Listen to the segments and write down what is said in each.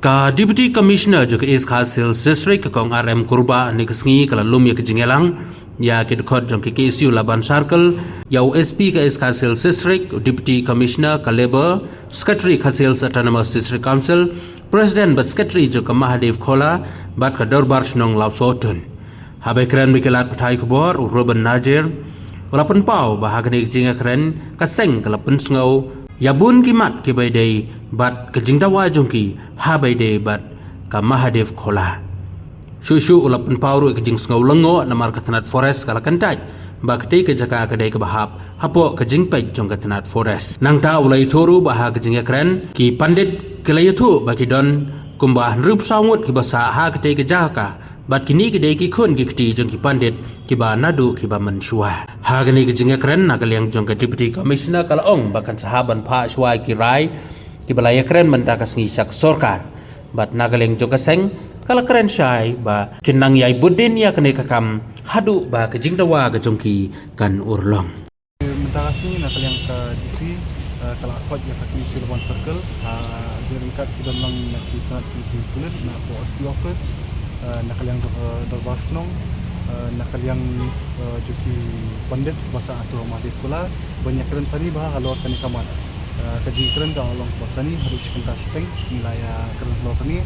Ka Deputy Commissioner juga is Khasil District kong RM Kurba ni kesengi kala lum ya kejingelang ya kidkot jong KKSU Laban Circle ya USP ka is Khasil District Deputy Commissioner ka Labor Secretary Khasil Autonomous District Council President but Secretary juga Mahadev Khola bat ka Dorbar Shnong Lau Sotun habai keren mikilat patai kubor Ruben Najir walaupun pau bahagani kejinga keren kaseng kala pensngau Yabun kimat ke baidai bat kejingdawa jongki ha baidai bat ka Mahadev Khola. Shushu ulapun pauru kejing sengau lengo namar katanat forest kala kantaj ba kedai ke jaka kedai ke bahap hapo kejing pej jong katanat forest. Nang ta ulai toru baha kejing keren ki pandit kelayatu bagi don kumbah nrup sangut ki basa ha kedai ke jaka bat kini kedai ki khun ki kti jong ki pandit ki ba nadu ki ba menshua ha gani ki jinga keren nakal yang jong ka Deputy Commissioner kala ong bakan sahaban pa shwa ki rai ki balaya keren mendakas ngi sak sorkar bat nakal yang jong ka seng kala keren syai ba kinang yai budin ya kene kakam hadu ba ke jingdawa ka jong ki kan urlong mendakas ni nakal yang ka DC kala akhwat ya ka KKSU Laban Circle jeringkat ki dalam nak kita kulit na po office nakaliang Dorbar Shnong nakaliang juki pandit bahasa atau Mahadev Khola banyak keren sani bah halor kani kamat kaji keren ka along bahasa ni harus kenta steng nilai keren halor kani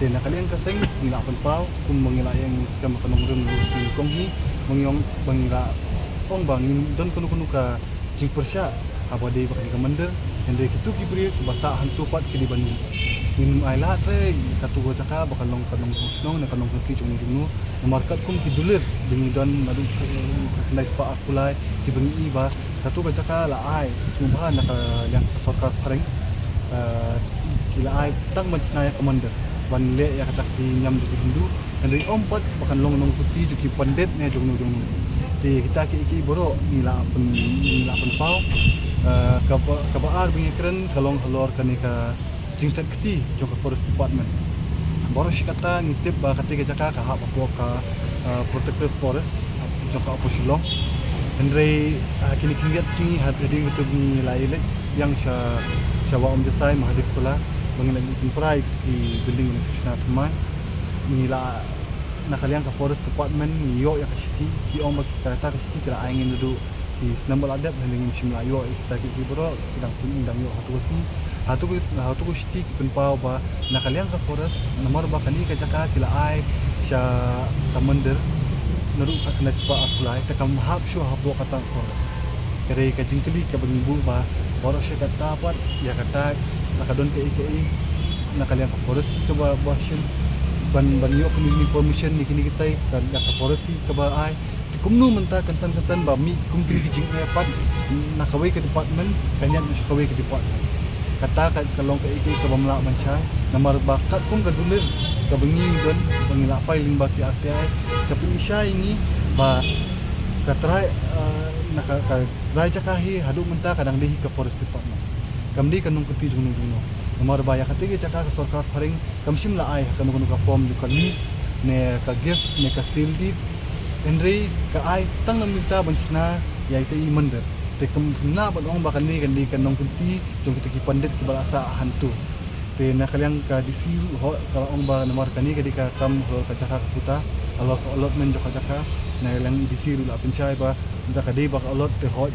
dan nakaliang kaseng nilai penpau kum mengilai yang skam kanong ren lus kong ni mengyong bangila ong bangin don kunu ka jing persya abade bakal kamander hendek itu kibri bahasa hantu pat ke di Bandung minum air lah tre katu gua cakap bakal long kanong snong nak kanong kaki cung dunu market kum kidulir dengan don madu kenai pa aku lai dibengi ba katu gua cakap la ai semua nak yang sorkar pareng kila ai tang mencnaya commander ban le ya kata ki nyam juki hindu dari ompat bakal long putih juki pandit ne jong di kita ki borok nila pen pau kabar bingi keren kalong halor kanika jingtat keti jong forest department baru si kata ngitip ba kati jaka ka hap aku ka protected forest jong ka apo silong andre kini lihat sini hadir betul ni lain yang syawa jasai Mahadev Khola bangin lagi di building Universitas Teman nila nakaliang ka forest department yo ya ka city ki om kata ka city kira angin duduk di nambal adab dengan simla yo kita ki bro sedang pindang yo hatu ko shti penpau ba nakaliang ka forest nomor ba kani ka jaka kila ai sya commander naru ka kena spa apply ta kam hap shu habo kata forest kere ka jingkeli ka bengibu ba boro sya kata pat ya kata nakadon ke nakaliang ka forest ka ba bashin ban yo community permission ni kini kita ka forest ka ba ai kumnu menta kansan ba mi kum kini jing pat nakawai ke department kanyan nakawai ke department kata kalong ke iki ke bamla mansha namar bakat kum ka dulir ka bengi don bangila filing baki RTI ka pinisha ini ba ka try try cakahi hadu menta kadang dehi ke forest department kamdi kanung keti junu namar ba ya kati cakah ka sorkar paring kamsim la ai kanung ka form ju ka list ne ka gift ne ka seal deed Henry ka ai tang minta bansna ya ite imander te kemna ba ong bakal ni kan nong kunti jong kita ki pandit ki balasa hantu te nakaliang ka disi ho kala ong ba nomor kani ka dika kam ho ka jaka puta alok men jaka jaka na lang disi ru la penchai ba nda ka dei ba alot te ho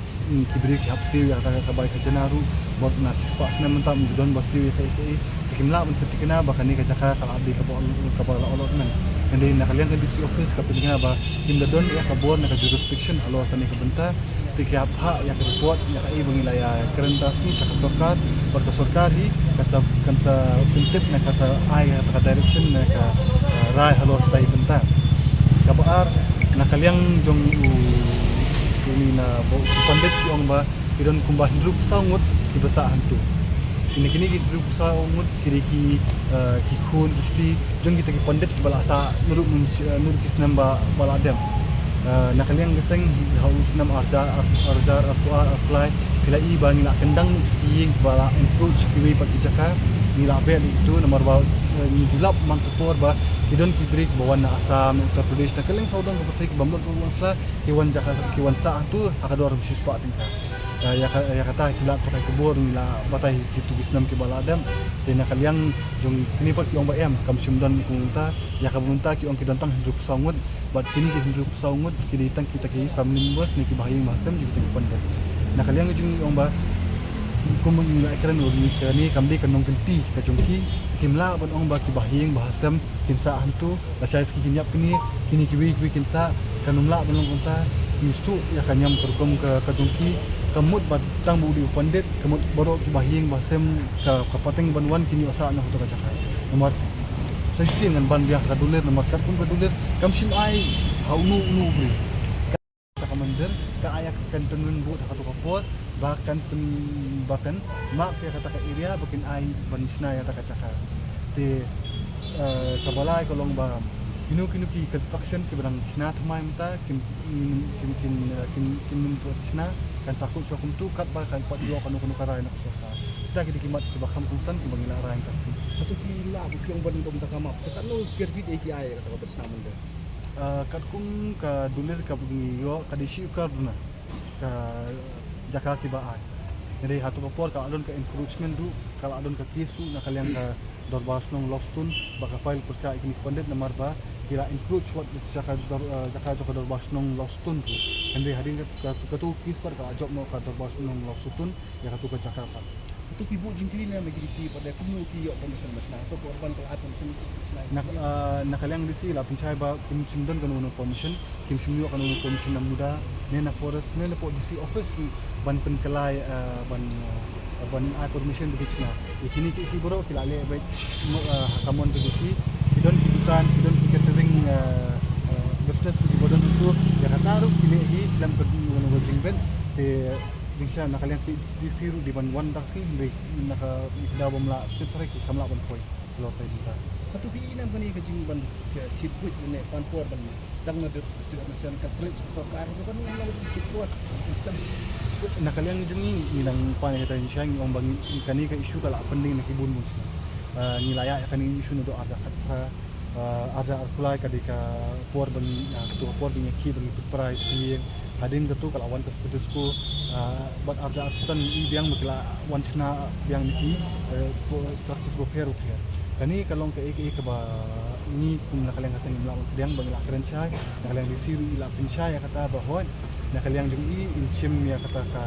kibri ki hapsi ya ka bai ka janaru bot na spa sna mentam don ba si ka te kimla men ketikna ba kani ka jaka ka abdi ka ba alot men ende nakaliang ka disi office ka pinga ba kinda don ya ka bor na ka jurisdiction alot kani ka benta tiap hak yang report yang ai bangilaya kerentas ni sa sorkar parta sorkari kata pintip na kata ai ka direction na ka rai halor tai benta kabar nakaliang jong ini na pandit yung ba kidon kumbah druk sangut di basa hantu kini druk sangut kiri ki khun kiti jong kita ki pandit balasa nuruk kisnam ba baladem nakaliang geseng haus nam arjar apply kila i bang la kendang ying bala approach kiwi pagi jaka ni la be itu nomor ba ni dilap mantupor ba kidon kibrik bawan na Assam Uttar Pradesh nakaliang saudang ko patrik bamlot ko sa kiwan jaka kiwan sa tu akador bisis pa tingka ya kata kila pakai kebor nila batai kitu bisnam ke baladam tena kaliang jong kini pak yong ba em kam simdan kunta ya kabunta ki ong ki dantang hidup sangut bat kini ki hidup sangut ki ditang kita ki family members ni ki bahayang masam juga ki panda na kaliang jong yong ba kumung nila ekran uri kani kamdi kanong kenti ka jongki kimla ban ong ba ki bahayang bahasam kinsa hantu la saya ski kinyap kini ki wi kinsa kanumla ban ong kunta mistu ya kanyam kerkom ke jongki kamut batang budi pandit kamut borok ki bahing basem ka kapateng banwan kini asa na hoto kacakai nomor sesi dengan ban biak ka dulir nomor kat pun ka dulir kam sim ai haunu nu bri ka commander ka ayak kan tenun bu ka to kapor bahkan mak ya kata ka area bakin ai ban sna ya ta kacakai te kabalai kolong ba kinu ki construction ki barang sna thamai mta kin buat sna kan sakut sokum tu kat ba kan pat yo kanu karai nak soka kita ki dikimat ki bakam kunsan ki bangila rai taksi satu kila bukyong ban dom takama tekan no square feet AKI kata ka bersama mende kat kum ka dulir ka bungi yo ka disi ka duna ka jaka ki ba ai jadi hatu kopor ka adon ka encroachment du kala adon ka kisu na kalian ka dorbas nong lostun baka file persa ikni pandit namar ba kira encroach wat jaka jaka dorbas nong lostun tu ande hadin ka tu kis par ka job no ka dorbas nong lostun ya ka tu ka jaka pa itu pibu jingkili na magisi pada kumu ki yo komisyon mas na to korban ka atom sun na kaliang disi la pinchay ba kim simdon kanu permission kim simyo kanu permission na muda ne na forest ne na po disi office ban penkelai ban permission begitu na ikini ki boro kilale ba hakamon begitu kidon catering business di bodan itu ya kataru kini dalam kanu jingben te dingsya na kaliang di siru di ban wan taksi ndi naka dawam la tetre ki kamla ban koi lo tai kita satu pi ina bani ka jingban kitput ne panpor ban sedang na sudah nasion ka slit sokar itu kan yang lalu kitput sistem na kaliang jungi nilang pan kita insya ang bang kani ka isu kala pending na kibun mus nilaya kani isu no do aza katra aza kulai kadika por ban tu por bin ki ban price hadin ketu kalau awan statusku bat arja artan biang makla wansna biang niki status boper rupiah kani kalong ke ke ba ni kum nakaliang kasang imla biang bangla keren chai nakaliang disiru ila pinsha ya kata bahwa nakaliang jung i inchim ya kata ka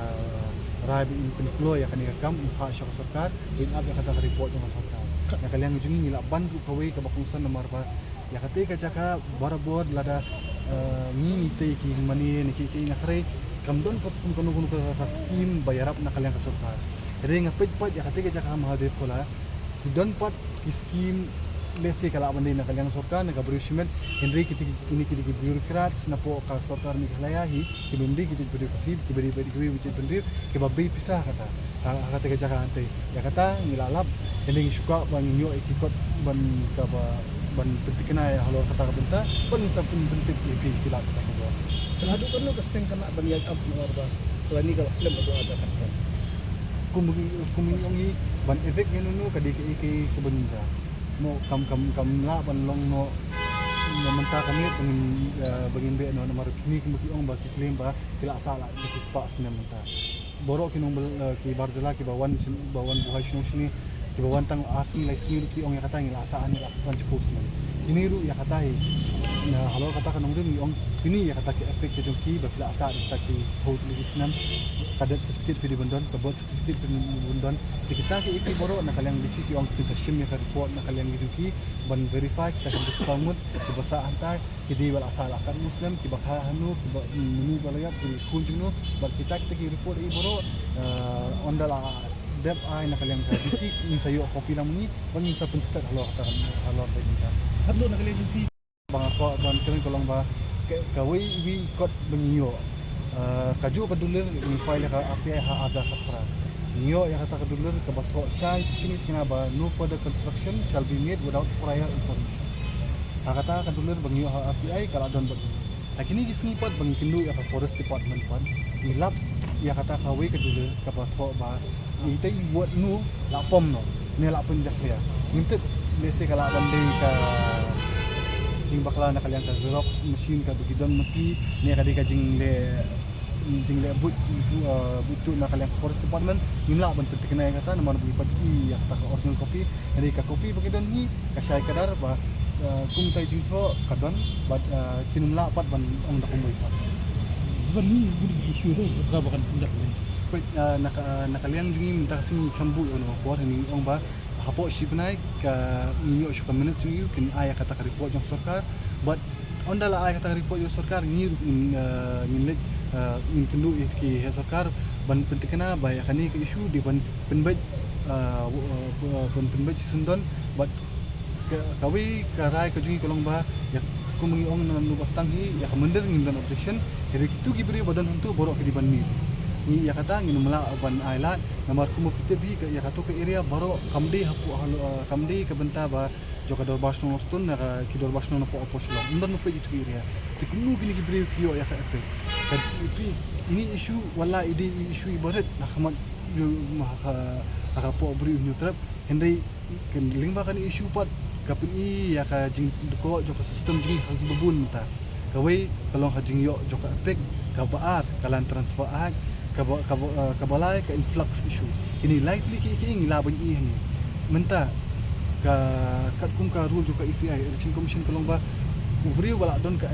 rabi in penklo ya kani kam ha syok sarkar in ab ya kata report dengan sarkar nakaliang jung ila bandu kawai ka bakungsan nomor ba ya kata ka jaka barabor lada ni te ki mani ni ki nakre kamdon ko kun ka scheme bayarap na kalian ka sarkar jadi ngapit pat ya kate ka mahadev kola don pat ki scheme lesi kala bandi na kalian sarkar na gabrishment henry kiti bureaucrats na po ka sarkar ni kalayahi ki bindi ki bureaucracy ki beri ki bendir ki babai pisah kata ka jaka ante ya kata ngilalap ending suka bang nyo ikot ban ka ban pentikna ya halo kata benta pun sapun bentik lebih kila kata ko keladu kan lo kaseng kena bani ab nomor ba to ni kalau slim do ada kan kumingi ban efek ngenu kadi ke kebenja mo kam la ban long no menta kami bangin be no nomor kini kemki ong ba klaim ba kila sala di spa sene menta borok kinong ki barjala ki bawan buhay sini ki bawan tang asing lai skill ki ong ya kata ngila asaan ni asan post man ini ru ya kata na halo kata kanong rin ong ini ya kata ki efek ke ki ba kila asa di ki hold lisnam kadet certificate di bondon ka bot certificate di bondon kita ki iki boro na kaliang di ki ong kinsa shim ya ka report na kaliang ki ban verify ka di pamut ki basa antar ki di wala asala kan muslim ki bakha hanu ki ba mini balaya di kunjung no ba kita ki report i boro ondala dep ai na kaliang ka di in sayo kopi namuni bangin sa penstat halo kata halo kita hadlo na kalian di bang ako ban kami kolong ba kawai wi kot benyo kaju kadulir ni file ka API ha ada sakra niyo ya kata kadulir ka batho sai kini kinaba no further construction shall be made without prior information kata kadulir bangyo ha API kala don bag lakini gisnipat bang kindu ya ka forest department pan ilap ya kata kawai kadulir ka batho ba itai buat nu lapom no ni lapon jak ya mintet lese kala bandai ka jing bakla na kalian ka xerox machine ka bigidon maki ni ka jing le jing le butu nak kalian forest department nimla ban penting kena kata nama beli pagi ya kata original kopi dari ka kopi bagi don ni ka syai kadar ba kum tai jing tho kadon ba kinumla pat ban ong dak umoi pat ban ni isu tu ka bakan tindak ni nak kalian jungi minta sing kambu ono por ni ong ba hapo shibnai ka ninyo shu kaminit jungi kin aya kata ka report jong sarkar but ondala aya kata report jong sarkar ni in kendu ki sarkar ban penting kena ba ya kani ke isu di ban penbaj penbaj sundon but kawi karai ka jungi kolong ba ya kumungi ong nan lubas tanghi ya kemender ngin dan objection hari itu gibri badan hantu borok ke di ban ni ya kata ngin mala ban ailat namar kumu pitebi ya kata ke area baro kamdi hapu kamdi ke benta ba joka dor basno stun na ki dor basno na po oposlo undan no pe itu area tikunu gini gibri kio ya ka epe tapi ini isu wala ide isu ibarat nak khamat po bri nyutrap hendai ken lingba kan isu pat kapin I ya ka jing ko joka sistem jing ha bubun ta kawai kalong ha jing yo joka epek ka baar kalan transfer ak kabalai ka influx issue ini likely ki ngilabang I ni menta ka kat kum ka rule juga ECI election commission kalong ba ubri wala don ka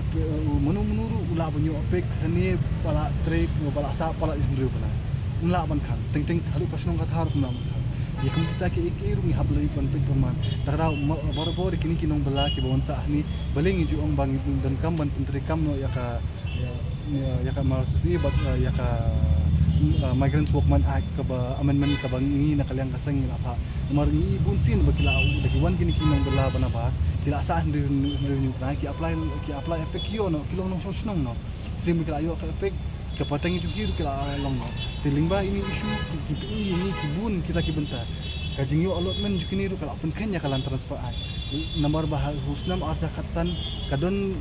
menuru ula banyo apek hani wala trade wala sa wala indri bana ula ban kan ting halu pasnong ka thar kum ban kan ye kum kita ki iru ni hablai ban pit perman takra bor kini kinong bala ki bawon sa ni baling ju ong bang dan kam ban pentri kam no ya ka marsi bat ya ka migrant workman act ka ba amendment ka bang ni nakaliang kasang ila pa nomor ni bunsin ba kila dagi wan kini kinong bala bana ba kila sa renew na ki apply epek yo no kilo no sosnong no sim kila yo ka epek ka patang itu kiru kila long no tilingba ini isu ki ini kibun kita ki bentar kajing yo allotment jukini ru kala pun kenya kalan transfer ai nomor bah husnam arja khatsan kadon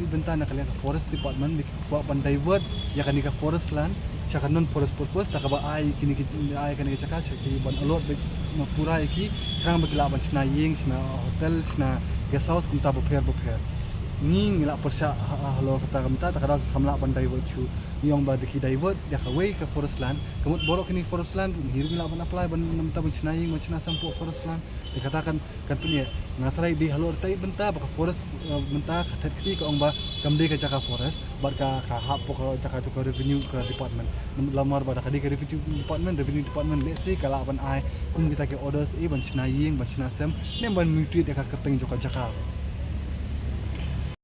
ibenta na kalian forest department bi ko pan divert ya kan ka forest land saka non forest purpose tak ba ai kini ai kan ka chaka ki ban allot bi pura ki krang bagla ban sna ying sna hotel sna guest house kum ta bo pher ni ngila persya halo kata kamta takara kamla ban divert chu niong ba deki divert ya ka way ka forest land kamut borok kini forest land hiru ngila ban apply ban namta ban cina ying macina sampo forest land dikatakan kan punya ngatrai di halo tai benta ba forest benta khatat ki ka ong ba kamde ka jaka forest bar ka hap ka jaka to revenue ka department lamar ba ka di ka revenue department let's say kala ban ai kum kita ke orders ban cina ying ban cina sem nem ban mutuit ya ka kerteng joka jaka